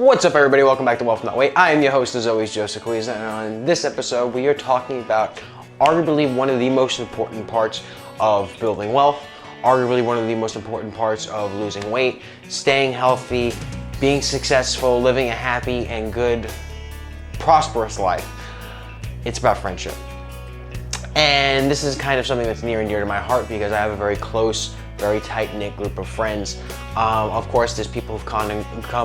What's up, everybody? Welcome back to Wealth Not Wait. I am your host, as always, Joseph Coizza, and on this episode, we are talking about arguably one of the most important parts of building wealth, arguably one of the most important parts of losing weight, staying healthy, being successful, living a happy and good, prosperous life. It's about friendship. And this is kind of something that's near and dear to my heart because I have a very close, very tight-knit group of friends. Of course, there's people who've come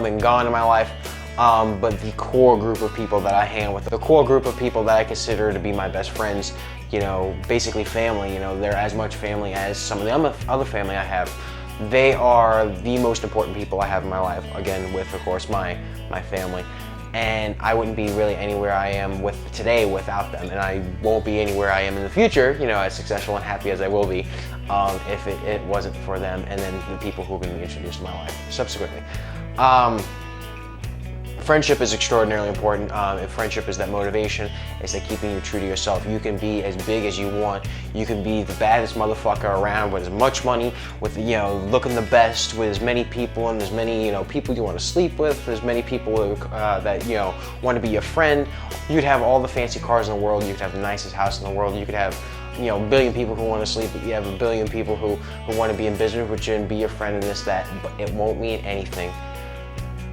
and gone in my life, but the core group of people that I hang out with, the core group of people that I consider to be my best friends, you know, basically family, you know, they're as much family as some of the other family I have. They are the most important people I have in my life, again, with, of course, my family. And I wouldn't be really anywhere I am today without them, and I won't be anywhere I am in the future, you know, as successful and happy as I will be, if it wasn't for them and then the people who are going to be introduced to my life subsequently. Friendship is extraordinarily important. If friendship is that motivation, it's that keeping you true to yourself. You can be as big as you want. You can be the baddest motherfucker around with as much money, with, you know, looking the best, with as many people and as many, you know, people you want to sleep with, as many people that, you know, want to be your friend. You could have all the fancy cars in the world. You could have the nicest house in the world. You could have, you know, a billion people who want to sleep. You have a billion people who want to be in business with you and be your friend and this, that, but it won't mean anything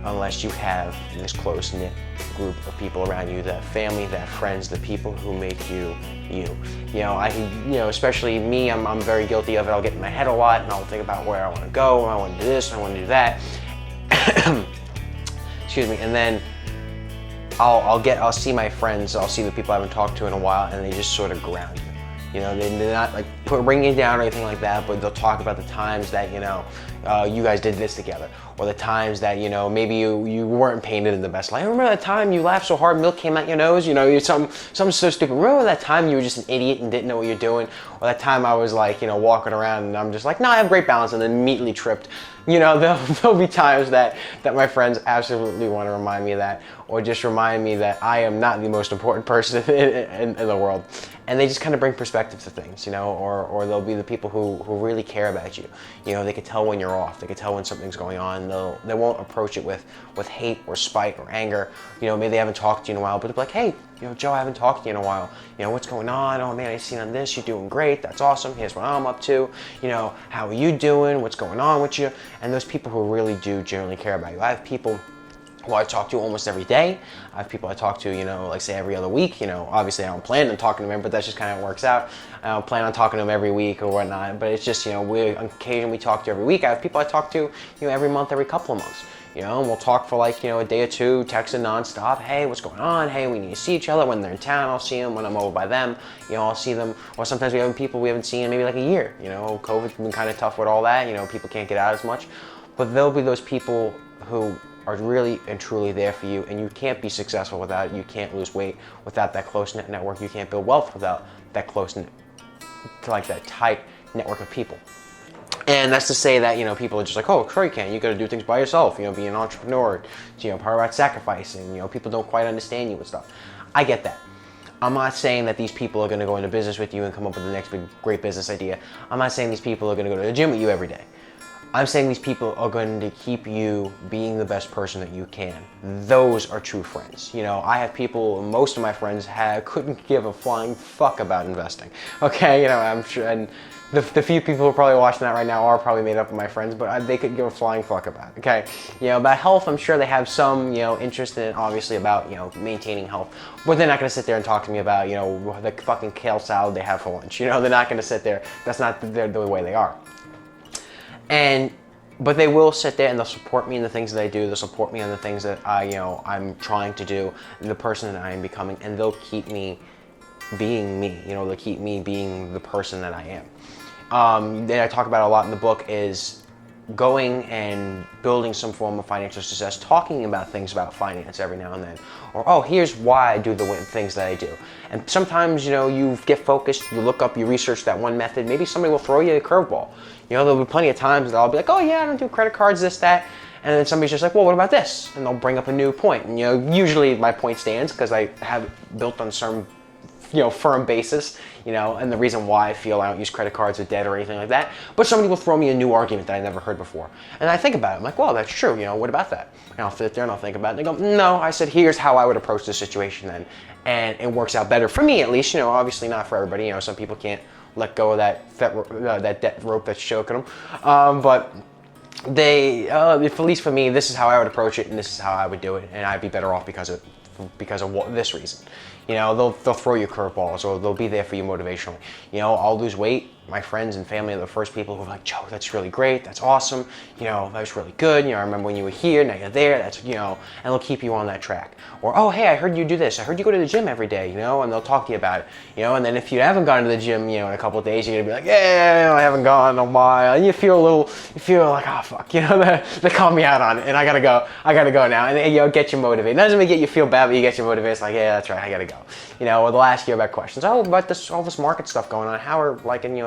unless you have this close-knit group of people around you, that family, that friends, the people who make you, you. You know, especially me, I'm very guilty of it. I'll get in my head a lot and I'll think about where I want to go, I want to do this, I want to do that. Excuse me, and then I'll see my friends, I'll see the people I haven't talked to in a while, and they just sort of ground you. You know, they're not like bringing you down or anything like that, but they'll talk about the times that, you know, you guys did this together, or the times that, you know, maybe you weren't painted in the best light. Remember that time you laughed so hard milk came out your nose? You know, you're something so stupid. Remember that time you were just an idiot and didn't know what you're doing? Or that time I was like, you know, walking around and I'm just like, no, I have great balance, and then immediately tripped. You know, there'll be times that my friends absolutely want to remind me of that, or just remind me that I am not the most important person in the world. And they just kind of bring perspective to things, you know, or they'll be the people who really care about you. You know, they can tell when you're off. They can tell when something's going on. They won't approach it with hate or spite or anger. You know, maybe they haven't talked to you in a while, but they'll be like, hey, you know, Joe, I haven't talked to you in a while. You know, what's going on? Oh man, I seen on this, you're doing great. That's awesome. Here's what I'm up to. You know, how are you doing? What's going on with you? And those people who really do genuinely care about you. I have people who I talk to almost every day. I have people I talk to, you know, like say every other week. You know, obviously I don't plan on talking to them, but that's just kind of how it works out. I don't plan on talking to them every week or whatnot, but it's just, you know, on occasion we talk to every week. I have people I talk to, you know, every month, every couple of months. You know, and we'll talk for like, you know, a day or two, texting nonstop. Hey, what's going on? Hey, we need to see each other. When they're in town, I'll see them. When I'm over by them, you know, I'll see them. Or sometimes we have people we haven't seen in maybe like a year. You know, COVID's been kind of tough with all that. You know, people can't get out as much. But there'll be those people who are really and truly there for you, and you can't be successful without it. You can't lose weight without that close-knit network. You can't build wealth without that close-knit, like that tight network of people. And that's to say that, you know, people are just like, oh, sure you can. You got to do things by yourself. You know, be an entrepreneur. You know, part about sacrificing. You know, people don't quite understand you and stuff. I get that. I'm not saying that these people are going to go into business with you and come up with the next big great business idea. I'm not saying these people are going to go to the gym with you every day. I'm saying these people are going to keep you being the best person that you can. Those are true friends. You know, I have people, most of my friends couldn't give a flying fuck about investing. Okay, you know, I'm sure, and the few people who are probably watching that right now are probably made up of my friends, but they could give a flying fuck about it. Okay, you know, about health, I'm sure they have some, you know, interest in it, obviously, about, you know, maintaining health, but they're not going to sit there and talk to me about, you know, the fucking kale salad they have for lunch. You know, they're not going to sit there. That's not the way they are. But they will sit there and they'll support me in the things that I do. They'll support me in the things that I'm trying to do, the person that I am becoming, and they'll keep me being me. You know, they'll keep me being the person that I am. That I talk about a lot in the book is going and building some form of financial success, talking about things about finance every now and then, or, oh, here's why I do the things that I do. And sometimes, you know, you get focused, you look up, you research that one method, maybe somebody will throw you a curveball. You know, there'll be plenty of times that I'll be like, oh yeah, I don't do credit cards, this, that, and then somebody's just like, well, what about this? And they'll bring up a new point. And, you know, usually my point stands because I have it built on some firm basis, and the reason why I feel I don't use credit cards or debt or anything like that. But somebody will throw me a new argument that I never heard before. And I think about it. I'm like, well, that's true. What about that? And I'll sit there and I'll think about it. And they go, no, I said, here's how I would approach this situation then. And it works out better for me, at least, obviously not for everybody. Some people can't let go of that debt rope that's choking them. But at least for me, this is how I would approach it and this is how I would do it. And I'd be better off because of this reason. They'll throw you curveballs or they'll be there for you motivationally. I'll lose weight. My friends and family are the first people who are like, Joe, that's really great. That's awesome. That was really good. I remember when you were here, now you're there. That's, and they'll keep you on that track. Or, oh, hey, I heard you do this. I heard you go to the gym every day, and they'll talk to you about it. And then if you haven't gone to the gym, in a couple of days, you're going to be like, yeah, I haven't gone in a while. And you feel like, oh, fuck, they call me out on it, and I got to go now. And get you motivated. It doesn't make you feel bad, but you get you motivated. It's like, yeah, that's right, I got to go. Or they'll ask you about questions. Oh, about all this market stuff going on. How are,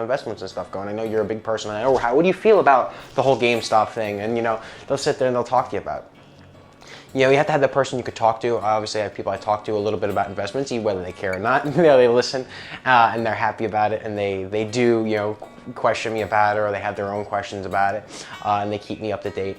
investments and stuff going? I know you're a big person. What do you feel about the whole GameStop thing? And, they'll sit there and they'll talk to you about it. You have to have that person you could talk to. I obviously have people I talk to a little bit about investments, whether they care or not. They listen and they're happy about it, and they do, question me about it, or they have their own questions about it, and they keep me up to date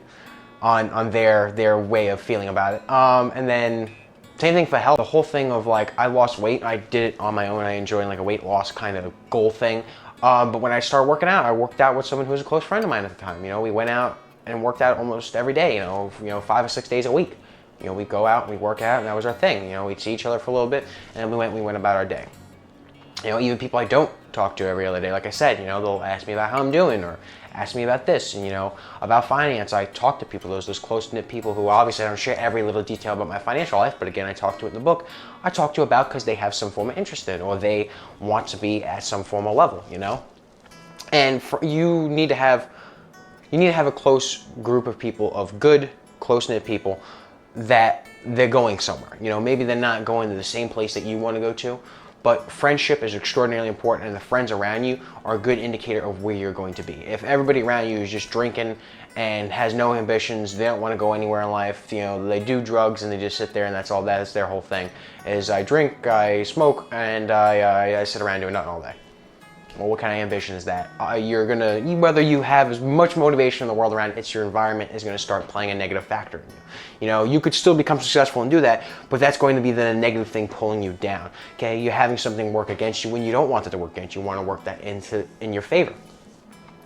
on their way of feeling about it. And then same thing for health. The whole thing of I lost weight. I did it on my own. I enjoyed a weight loss kind of goal thing. But when I started working out, I worked out with someone who was a close friend of mine at the time. We went out and worked out almost every day. 5 or 6 days a week. We'd go out and we'd work out, and that was our thing. We'd see each other for a little bit, and then we went about our day. Even people I don't talk to every other day, like I said, they'll ask me about how I'm doing, or ask me about this, and about finance. I talk to people, those close-knit people who obviously I don't share every little detail about my financial life, but again, I talk to it in the book. I talk to about because they have some form of interest in, or they want to be at some formal level, And you need to have a close group of people, of good, close-knit people, that they're going somewhere. Maybe they're not going to the same place that you want to go to, but friendship is extraordinarily important, and the friends around you are a good indicator of where you're going to be. If everybody around you is just drinking and has no ambitions, they don't want to go anywhere in life, they do drugs and they just sit there and that's all, that's their whole thing, is I drink, I smoke, and I sit around doing nothing all day. Well, what kind of ambition is that? Whether you have as much motivation in the world around, it's your environment is going to start playing a negative factor in you. You could still become successful and do that, but that's going to be the negative thing pulling you down. Okay, you're having something work against you when you don't want it to work against you. You want to work that in your favor.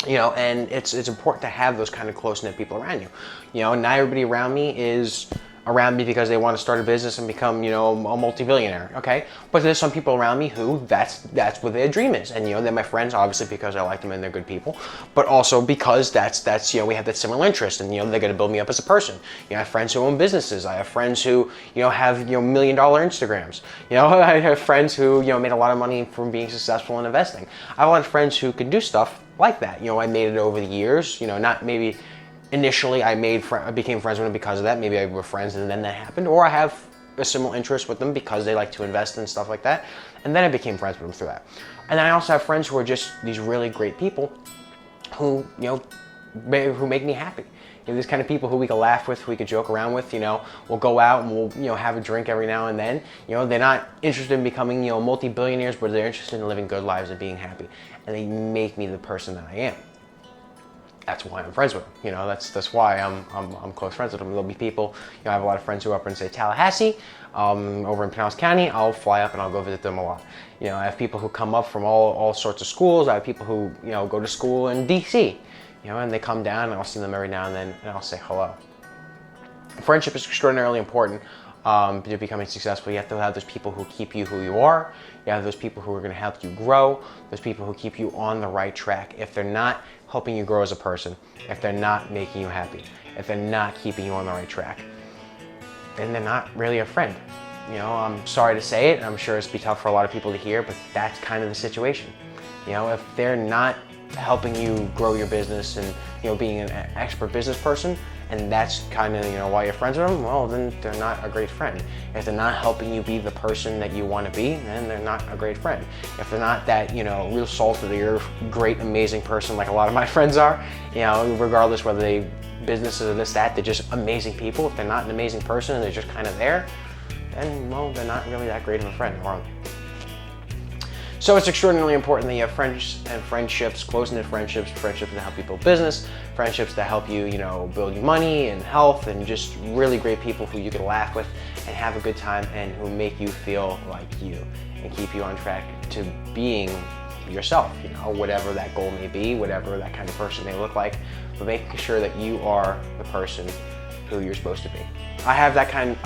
And it's important to have those kind of close-knit people around you. Not everybody around me is around me because they want to start a business and become, a multi-billionaire, okay? But there's some people around me who that's what their dream is. And, they're my friends, obviously, because I like them and they're good people, but also because that's we have that similar interest, and, they're going to build me up as a person. I have friends who own businesses. I have friends who, have, $1 million Instagrams. I have friends who, made a lot of money from being successful in investing. I have a lot of friends who can do stuff like that. I made it over the years, not maybe initially I became friends with them because of that. Maybe I were friends and then that happened. Or I have a similar interest with them because they like to invest in stuff like that. And then I became friends with them through that. And then I also have friends who are just these really great people who, who make me happy. These kind of people who we can laugh with, who we can joke around with, we'll go out and we'll, have a drink every now and then. They're not interested in becoming, multi-billionaires, but they're interested in living good lives and being happy. And they make me the person that I am. That's why I'm friends with them. That's why I'm close friends with them. There'll be people, I have a lot of friends who are up in, say, Tallahassee, over in Pinellas County. I'll fly up and I'll go visit them a lot. I have people who come up from all sorts of schools. I have people who, go to school in DC, and they come down and I'll see them every now and then and I'll say hello. Friendship is extraordinarily important to becoming successful. You have to have those people who keep you who you are. You have those people who are going to help you grow, those people who keep you on the right track. If they're not helping you grow as a person, if they're not making you happy, if they're not keeping you on the right track, then they're not really a friend. I'm sorry to say it, and I'm sure it's be tough for a lot of people to hear, but that's kind of the situation. If they're not helping you grow your business and, being an expert business person, and that's kind of, why you're friends with them, well, then they're not a great friend. If they're not helping you be the person that you want to be, then they're not a great friend. If they're not that, real salt of the earth, great, amazing person like a lot of my friends are, regardless whether they businesses or this, that, they're just amazing people. If they're not an amazing person and they're just kind of there, then, well, they're not really that great of a friend, are they? So it's extraordinarily important that you have friends and friendships, close-knit friendships, friendships that help you build business, friendships that help you, build you money and health, and just really great people who you can laugh with and have a good time and who make you feel like you and keep you on track to being yourself, whatever that goal may be, whatever that kind of person may look like, but making sure that you are the person who you're supposed to be. I have that kind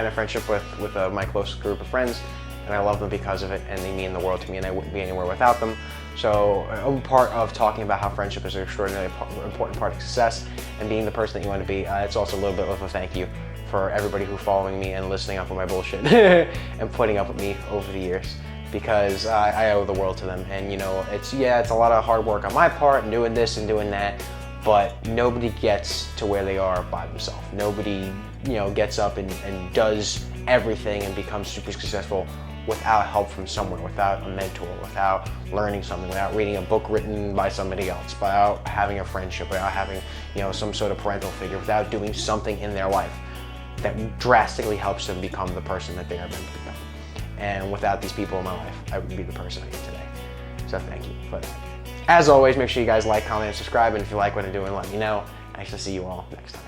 of friendship with my close group of friends, and I love them because of it, and they mean the world to me, and I wouldn't be anywhere without them. So a part of talking about how friendship is an extraordinarily important part of success and being the person that you want to be, it's also a little bit of a thank you for everybody who's following me and listening up on my bullshit and putting up with me over the years, because I owe the world to them. And it's a lot of hard work on my part, and doing this and doing that, but nobody gets to where they are by themselves. Nobody gets up and does everything and becomes super successful without help from someone, without a mentor, without learning something, without reading a book written by somebody else, without having a friendship, without having some sort of parental figure, without doing something in their life that drastically helps them become the person that they are meant to become. And without these people in my life, I wouldn't be the person I am today. So thank you for that. As always, make sure you guys like, comment, and subscribe, and if you like what I'm doing, let me know. I shall see you all next time.